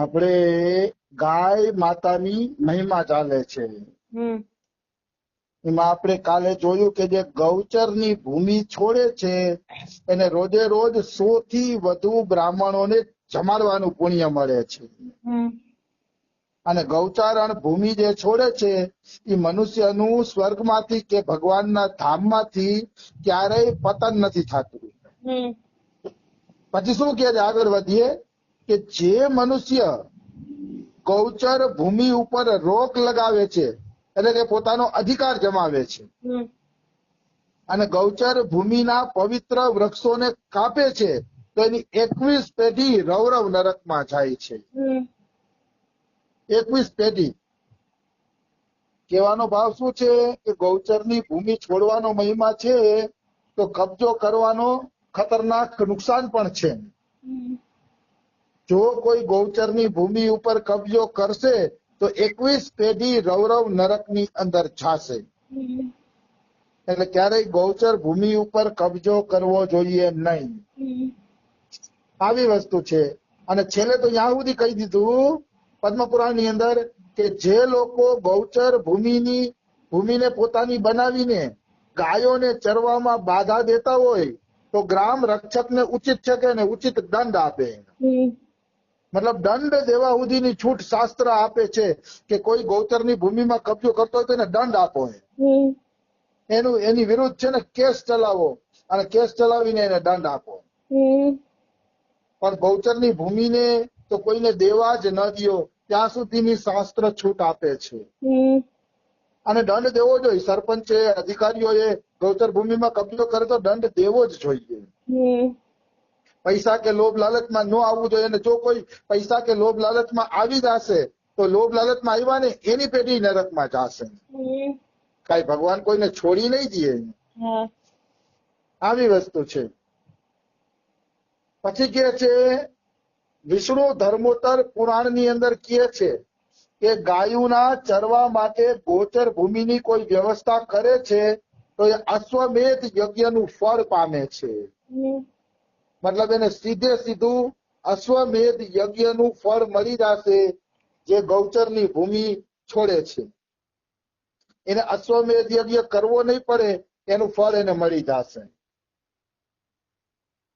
આપણે ગાય માતાની મહિમા ચાલે છે. એમાં આપણે કાલે જોયું કે જે ગૌચરની ભૂમિ છોડે છે એને રોજે રોજ 100 થી વધુ બ્રાહ્મણોને જમાડવાનું પુણ્ય મળે છે. અને ગૌચારણ ભૂમિ જે છોડે છે એ મનુષ્યનું સ્વર્ગમાંથી કે ભગવાનના ધામમાંથી ક્યારેય પતન નથી થતું. પછી શું કહે છે, આગળ વધીએ કે જે મનુષ્ય ગૌચર ભૂમિ ઉપર રોક લગાવે છે એટલે કે પોતાનો અધિકાર જમાવે છે અને ગૌચર ભૂમિના પવિત્ર વૃક્ષોને કાપે છે તો એની 21 પેઢી રૌરવ નરકમાં જાય છે. 21 પેઢી. કહેવાનો ભાવ શું છે કે ગૌચરની ભૂમિ છોડવાનો મહિમા છે તો કબજો કરવાનો ખતરનાક નુકસાન પણ છે. જો કોઈ ગૌચરની ભૂમિ ઉપર કબજો કરશે તો 21 પેઢી રૌરવ નરકની અંદર જાશે. એટલે ક્યારેય ગૌચર ભૂમિ ઉપર કબજો કરવો જોઈએ નહીં. આવી વસ્તુ છે. અને છેલ્લે તો ત્યાં સુધી કહી દીધું પદ્મપુરાણની અંદર કે જે લોકો ગૌચર ભૂમિને પોતાની બનાવીને ગાયોને ચરવામાં બાધા દેતા હોય તો ગ્રામ રક્ષકને ઉચિત છે કે એને ઉચિત દંડ આપે. મતલબ દંડ દેવા સુધીની છૂટ શાસ્ત્ર આપે છે કે કોઈ ગૌચરની ભૂમિમાં કબજો કરતો હોય તો એને દંડ આપો. એની વિરુદ્ધ છે ને કેસ ચલાવો અને કેસ ચલાવીને એને દંડ આપો. પણ ગૌચરની ભૂમિને તો કોઈને દેવા જ ન દો ત્યાં સુધીની શાસ્ત્ર છૂટ આપે છે. અને દંડ દેવો જોઈએ. સરપંચે, અધિકારીઓએ ગૌચર ભૂમિમાં કબજો કરે તો દંડ દેવો જ જોઈએ. પૈસા કે લોભ લાલચમાં ન આવવું જોઈએ. અને જો કોઈ પૈસા કે લોભ લાલચમાં આવી જશે તો લોભ લાલચમાં આવ્યા ને એની પેઢી નરકમાં જશે. કઈ ભગવાન કોઈને છોડી નહીં દે. આવી વસ્તુ છે. પછી કે છે વિષ્ણુ ધર્મોત્તર પુરાણની અંદર કહે છે કે ગાયોના ચરવા માટે ગોચર ભૂમિની કોઈ વ્યવસ્થા કરે છે તો એ અશ્વમેધ યજ્ઞનું ફળ પામે છે. મતલબ એને સીધે સીધું અશ્વમેધ યજ્ઞનું ફળ મળી જશે. જે ગૌચરની ભૂમિ છોડે છે એને અશ્વમેધ યજ્ઞ કરવો નહીં પડે, એનું ફળ એને મળી જશે.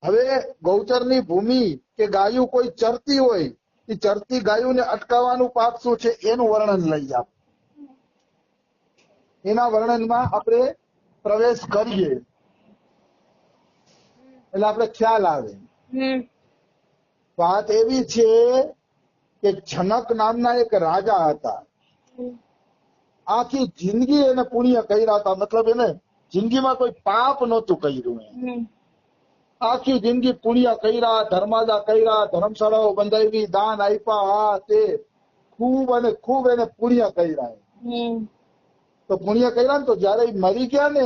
હવે ગૌચરની ભૂમિ કે ગાયું કોઈ ચરતી હોય એ ચરતી ગાયોને અટકાવવાનું પાપ શું છે એનું વર્ણન લઈ આપ. એના વર્ણનમાં આપણે પ્રવેશ કરીએ એટલે આપણે ખ્યાલ આવે. વાત એવી છે કે જનક નામના એક રાજા હતા. આખી જિંદગી એને પુણ્ય કર્યા હતા. મતલબ એને જિંદગીમાં કોઈ પાપ નહોતું કર્યું. આખી જિંદગી પુણ્ય કર્યા, ધર્માદા કર્યા, ધર્મશાળાઓ બંધાવી, દાન આપ્યા, આ તે ખૂબ અને ખૂબ એને પુણ્ય કર્યા. તો પુણ્ય કર્યા ને તો જયારે મરી ગયા ને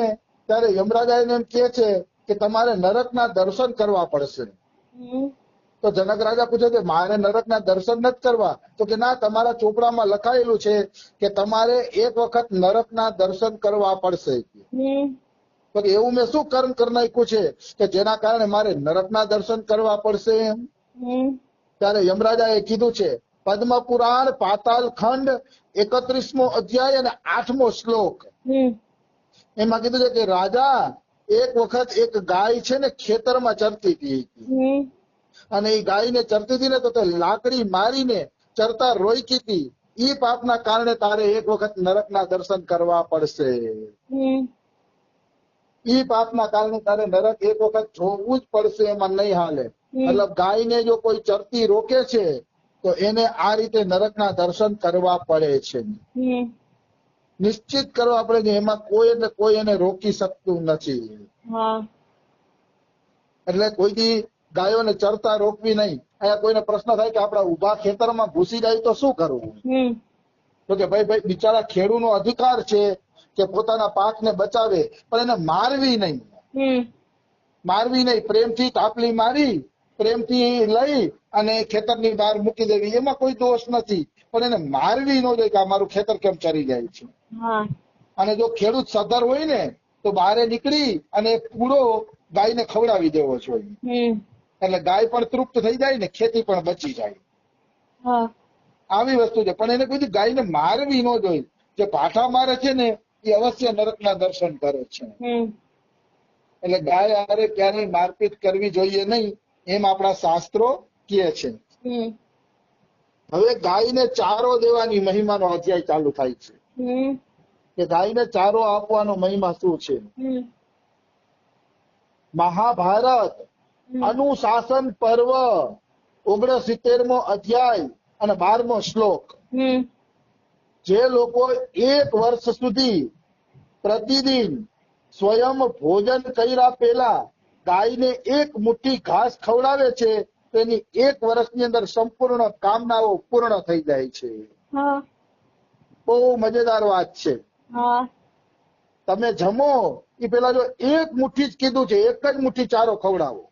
ત્યારે યમરાજા એને એમ કે છે કે તમારે નરકના દર્શન કરવા પડશે. તો જનક રાજા પૂછે કે મારે નરકના દર્શન નથી કરવા. તો કે ના, તમારા ચોપડામાં લખાયેલું છે કે તમારે એક વખત નરકના દર્શન કરવા પડશે. તો એવું મેં શું કર્મ કરી નાખ્યું છે કે જેના કારણે મારે નરકના દર્શન કરવા પડશે? ત્યારે યમરાજાએ કીધું છે પદ્મપુરાણ પાતાલ ખંડ 31મો અધ્યાય અને 8મો શ્લોક. એમાં કીધું છે કે રાજા, એક વખત એક ગાય છે ને ખેતરમાં ચરતી હતી અને એ ગાયને ચરતી હતી ને તો તે લાકડી મારીને ચરતા રોકી હતી. ઈ પાપના કારણે તારે એક વખત નરકના દર્શન કરવા પડશે. ઈ પાપના કારણે તારે નરક એક વખત જોવું જ પડશે, એમાં નહીં હાલે. મતલબ ગાયને જો કોઈ ચરતી રોકે છે તો એને આ રીતે નરકના દર્શન કરવા પડે છે. નિશ્ચિત કરવા પડે છે. એમાં કોઈ એને રોકી શકતું નથી. એટલે કોઈથી ગાયોને ચરતા રોકવી નહીં. અહીંયા કોઈને પ્રશ્ન થાય કે આપણા ઉભા ખેતરમાં ઘૂસી જાય તો શું કરવું? તો કે ભાઈ બિચારા ખેડૂતનો અધિકાર છે કે પોતાના પાકને બચાવે, પણ એને મારવી નહીં. મારવી નહીં, પ્રેમથી તાપલી મારી, પ્રેમથી લઈ અને ખેતરની બહાર મૂકી દેવી, એમાં કોઈ દોષ નથી. પણ એને મારવી ન જોઈએ કે આ મારું ખેતર કેમ ચરી જાય છે. અને જો ખેડૂત સધર હોય ને તો બહાર નીકળી અને પૂરો ગાયને ખવડાવી દેવો જોઈએ. એટલે ગાય પણ તૃપ્ત થઈ જાય ને ખેતી પણ બચી જાય. હા. આવી વસ્તુ છે. પણ એને કોઈ ગાયને મારવી ન જોઈએ. જે ભાઠા મારે છે ને એ અવશ્ય નરકના દર્શન કરે છે. એટલે ગાય હારે ક્યારેય મારપીટ કરવી જોઈએ નહીં, એમ આપણા શાસ્ત્રો કહે છે. હવે ગાયને ચારો દેવાની મહિમાનો અધ્યાય ચાલુ થાય છે કે ગાયને ચારો આપવાનો મહિમા શું છે. મહાભારત અનુશાસન પર્વ 69મો અધ્યાય અને 12મો શ્લોક. જે લોકો 1 વર્ષ સુધી પ્રતિદિન સ્વયં ભોજન કર્યા પહેલા ગાયને 1 મુઠ્ઠી ઘાસ ખવડાવે છે, તેની 1 વર્ષની અંદર સંપૂર્ણ કામનાઓ પૂર્ણ થઈ જાય છે. બહુ મજેદાર વાત છે. તમે જમો એ પેલા જો 1 મુઠ્ઠી જ કીધું છે, 1 જ મુઠ્ઠી ચારો ખવડાવો.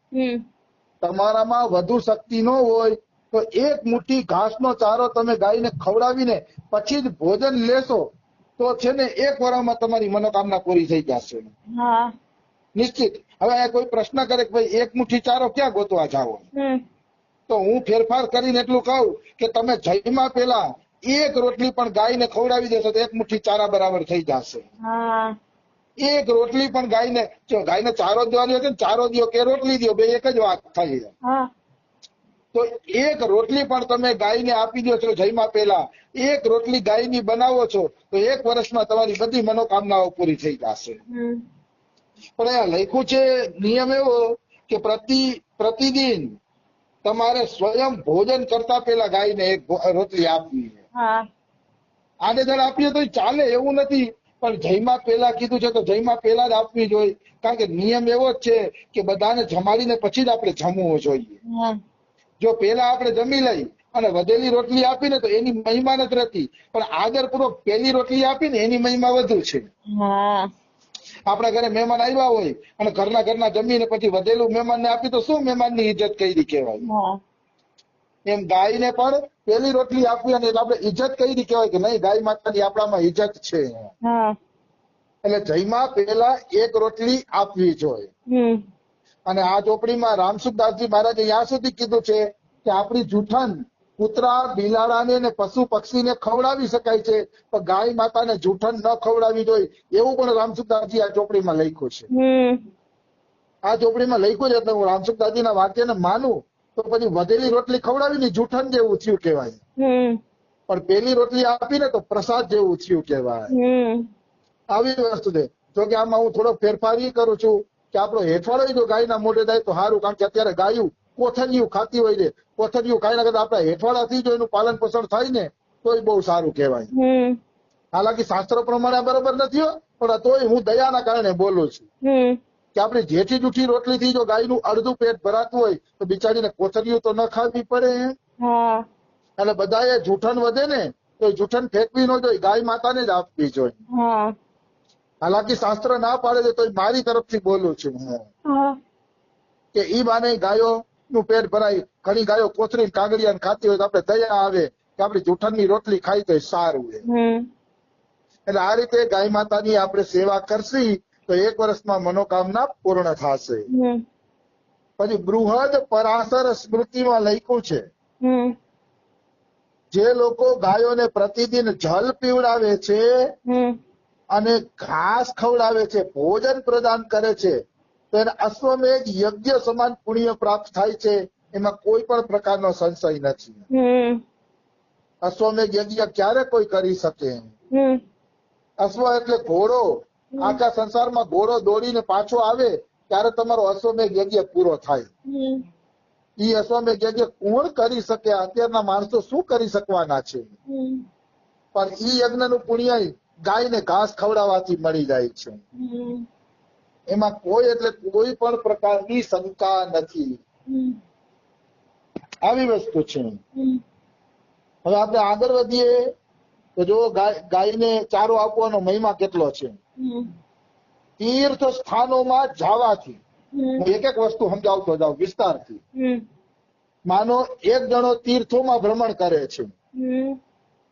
તમારામાં વધુ શક્તિ ન હોય તો 1 મુઠ્ઠી ઘાસનો ચારો તમે ગાયને ખવડાવીને પછી જ ભોજન લેશો તો છે ને 1 વર્ષમાં તમારી મનોકામના પૂરી થઈ જશે. નિશ્ચિત. હવે કોઈ પ્રશ્ન કરે કે ભાઈ 1 મુઠ્ઠી ચારો ક્યાં ગોતવા જાવો, તો હું ફેરફાર કરીને એટલું કહું કે તમે જમ્યા પેલા 1 રોટલી પણ ગાયને ખવડાવી દેશો તો 1 મુઠ્ઠી ચારા બરાબર થઈ જશે. 1 રોટલી પણ ગાયને ચારો દેવાની હોય ને, ચારો દો કે રોટલી દો, બે એક જ વાત થઈ. તો 1 રોટલી પણ તમે ગાયને આપી દો છો જમ્યા પહેલા, 1 રોટલી ગાયની બનાવો છો તો 1 વર્ષમાં તમારી બધી મનોકામનાઓ પૂરી થઈ જશે. પણ અહીંયા લખ્યું છે નિયમ એવો કે પ્રતિદિન તમારે સ્વયં ભોજન કરતા પહેલા ગાયને 1 રોટલી આપવી. આને જરા આપીએ તો ચાલે એવું નથી, પણ જમ્યા પહેલા કીધું છે તો જમ્યા પહેલા જ આપવી જોઈએ. કારણ કે નિયમ એવો જ છે કે બધાને જમાડીને પછી જ આપણે જમવું જોઈએ. જો પેલા આપણે જમી લઈ અને વધેલી રોટલી આપીને તો એની મહિમા નથી રહેતી, પણ આદરપૂર્વક પહેલી રોટલી આપીને એની મહિમા વધુ છે. આપણા ઘરે મહેમાન આવ્યા હોય અને ઘરના જમીને પછી વધેલું મહેમાનને આપી તો શું મહેમાનની ઇજ્જત કરી કહેવાય. એમ ગાયને પણ પેલી રોટલી આપવી અને આપણે ઇજ્જત કરી કહેવાય કે નહીં, ગાય માતાની આપણામાં ઇજ્જત છે. એટલે જમ્યા પહેલા 1 રોટલી આપવી જોઈએ. અને આ ચોપડીમાં રામસુખદાસજી મહારાજે ત્યાં સુધી કીધું છે કે આપણી જૂઠન કૂતરા બિલાડાને ને પશુ પક્ષીને ખવડાવી શકાય છે, પણ ગાય માતાને જૂઠન ન ખવડાવી જોઈએ એવું પણ રામસુખદાસજી આ ચોપડીમાં લખ્યું છે. આ ચોપડીમાં લખ્યું છે એટલે હું રામસુખદાસજીના વાક્યને માનું તો પછી વધેલી રોટલી ખવડાવીને જૂઠન જેવું થયું કહેવાય, પણ પેલી રોટલી આપીને તો પ્રસાદ જેવું થયું કહેવાય. આવી વસ્તુ છે. જો કે આમાં હું થોડો ફેરફાર એ કરું છું કે આપણો હેઠવાડો જો ગાયના મોઢે જાય તો સારું, કારણ કે અત્યારે ગાયું કોથળિયું ખાતી હોય છે. કોથળિયું ખાઈને કરતા આપણા હેઠવાડાથી જો એનું પાલન પોષણ થાય ને તો એ બહુ સારું કહેવાય. હાલાકી શાસ્ત્રો પ્રમાણે બરોબર નથી, પણ તોય હું દયાના કારણે બોલું છું કે આપણી જેઠી જૂઠી રોટલીથી જો ગાયનું અડધું પેટ ભરાતું હોય તો બિચારીને કોથળિયું તો ન ખાવી પડે. એટલે બધાએ જૂઠન વધે ને તો જૂઠન ફેંકવી ન જોઈએ, ગાય માતાને જ આપવી જોઈએ. હાલાકી શાસ્ત્ર ના પાડે છે તો મારી તરફથી બોલું છું કે ઈ બાને ગાયો નું પેટ ભરાય. ઘણી ગાયો કોથળી કાગડિયા ખાતી હોય તો આપણે દયા આવે કે આપણી જૂઠણની રોટલી ખાઈ તો સારું. એટલે આ રીતે ગાય માતાની આપણે સેવા કરશી તો 1 વર્ષમાં મનોકામના પૂર્ણ થશે. પછી બૃહદ પરાશર સ્મૃતિમાં લખ્યું છે જે લોકો ગાયોને પ્રતિદિન જલ પીવડાવે છે અને ઘાસ ખવડાવે છે, ભોજન પ્રદાન કરે છે તો એને અશ્વમેઘ યજ્ઞ સમાન પુણ્ય પ્રાપ્ત થાય છે. એમાં કોઈ પણ પ્રકારનો સંશય નથી. અશ્વમેઘ યજ્ઞ ક્યારે કોઈ કરી શકે? અશ્વ એટલે ઘોડો. આખા સંસારમાં ઘોડો દોડીને પાછો આવે ત્યારે તમારો અશ્વમેઘ યજ્ઞ પૂરો થાય. ઈ અશ્વમેઘ યજ્ઞ કોણ કરી શકે? અત્યારના માણસો શું કરી શકવાના છે? પણ ઈ યજ્ઞનું પુણ્ય ગાયને ઘાસ ખવડાવવાથી મળી જાય છે. એમાં કોઈ એટલે કોઈ પણ પ્રકારની શંકા નથી. આવી વસ્તુ છે. હવે આપણે આગળ વધીએ તો જો ગાયને ચારો આપવાનો મહિમા કેટલો છે. તીર્થ સ્થાનોમાં જવાથી હું એક વસ્તુ સમજાવતો જાઉં વિસ્તારથી. માનો એક જણો તીર્થોમાં ભ્રમણ કરે છે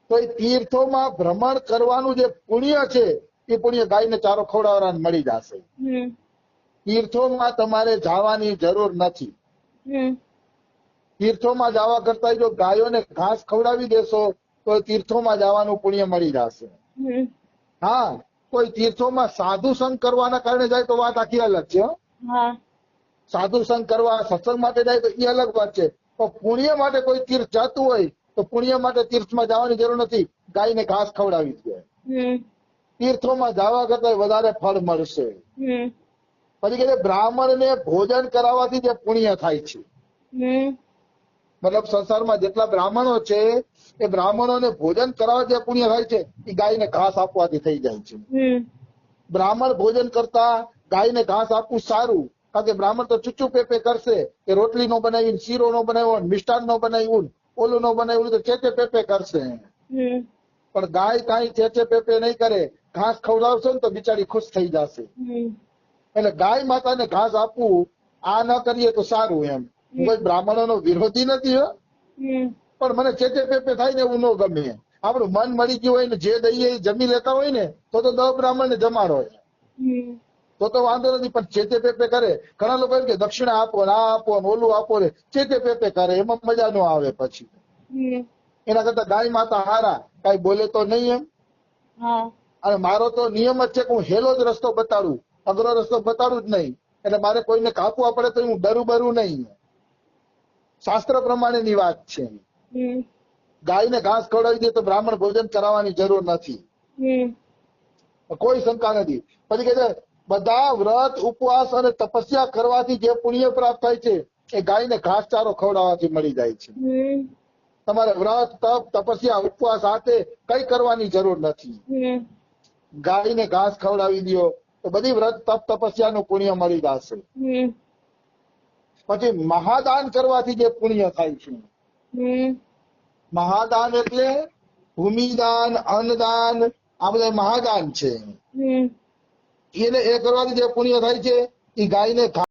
તો એ તીર્થોમાં ભ્રમણ કરવાનું જે પુણ્ય છે એ પુણ્ય ગાયને ચારો ખવડાવવાને મળી જશે. તીર્થોમાં તમારે જવાની જરૂર નથી. તીર્થોમાં જવા કરતા જો ગાયોને ઘાસ ખવડાવી દેશો તો તીર્થોમાં જવાનું પુણ્ય મળી જશે. હા, કોઈ તીર્થોમાં સાધુ સંગ કરવાના કારણે જાય તો વાત આખી અલગ છે. સાધુ સંગ કરવા સત્સંગ માટે જાય તો એ અલગ વાત છે. તો પુણ્ય માટે કોઈ તીર્થ જતું હોય તો પુણ્ય માટે તીર્થમાં જવાની જરૂર નથી, ગાયને ઘાસ ખવડાવી દે. તીર્થોમાં જવા કરતા વધારે ફળ મળશે. પછી કે બ્રાહ્મણને ભોજન કરાવવાથી જે પુણ્ય થાય છે, મતલબ સંસારમાં જેટલા બ્રાહ્મણો છે એ બ્રાહ્મણોને ભોજન કરાવવા જે પુણ્ય થાય છે એ ગાયને ઘાસ આપવાથી થઈ જાય છે. બ્રાહ્મણ ભોજન કરતા ગાયને ઘાસ આપવું સારું, કારણ કે બ્રાહ્મણ તો ચૂચું પેપે કરશે કે રોટલી નો બનાવી, શીરો નો બનાવ્યો, મિષ્ટાન નો બનાવ્યું, ઓલું નો બનાવ્યું, તો ચેચે પેપે કરશે. પણ ગાય કાંઈ ચેચે પેપે નહીં કરે, ઘાસ ખવડાવશો ને તો બિચારી ખુશ થઈ જશે. એટલે ગાય માતાને ઘાસ આપવું આ ન કરીએ તો સારું. એમ હું કોઈ બ્રાહ્મણોનો વિરોધી નથી હો, પણ મને ચેચે પેપે થાય ને એવું ન ગમે. આપણું મન મળી ગયું હોય ને જે દઈએ એ જમી લેતા હોય ને તો 10 બ્રાહ્મણને જમાડો તો વાંધો નથી. પણ ચેચે પેપે કરે, ઘણા લોકો એમ કે દક્ષિણા આપો ને આ આપો ને ઓલું આપો ને ચેચે પેપે કરે, એમાં મજા ન આવે. પછી એના કરતા ગાય માતા હારા, કઈ બોલે તો નહીં એમ. અને મારો તો નિયમ જ છે કે હું હેલો જ રસ્તો બતાડું, અઘરો રસ્તો બતાડું જ નહીં. એટલે મારે કોઈને કાપવા પડે તો હું ડરું નહીં. શાસ્ત્ર પ્રમાણેની વાત છે. ગાયને ઘાસ ખવડાવી દે તો બ્રાહ્મણ ભોજન કરાવવાની જરૂર નથી, કોઈ શંકા નથી. પછી કે બધા વ્રત ઉપવાસ અને તપસ્યા કરવાથી જે પુણ્ય પ્રાપ્ત થાય છે એ ગાયને ઘાસચારો ખવડાવવાથી મળી જાય છે. તમારે વ્રત તપ તપસ્યા ઉપવાસ સાથે કઈ કરવાની જરૂર નથી. ગાયને ઘાસ ખવડાવી દો તો બધી વ્રત તપ તપસ્યાનું પુણ્ય મળી જશે. પછી મહાદાન કરવાથી જે પુણ્ય થાય છે, મહાદાન એટલે ભૂમિદાન, અન્નદાન, આ બધા મહાદાન છે. એને એ કરવાથી જે પુણ્ય થાય છે એ ગાયને